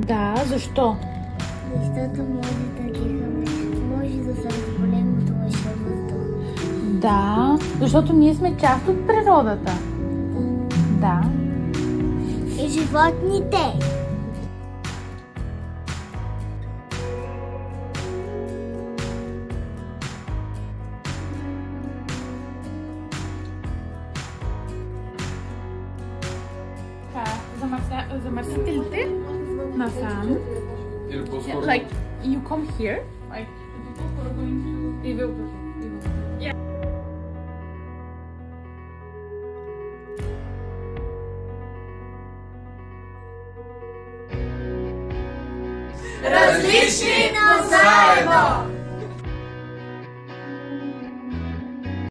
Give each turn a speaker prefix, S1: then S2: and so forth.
S1: Да, защо?
S2: Защото може да се разболем от лошия въздух.
S1: Да, защото ние сме част от природата. Да.
S2: И животните.
S1: Замърсителите насам. Like, you come here, like, the people who are going to, they will. Yeah.
S3: Различни, но заедно!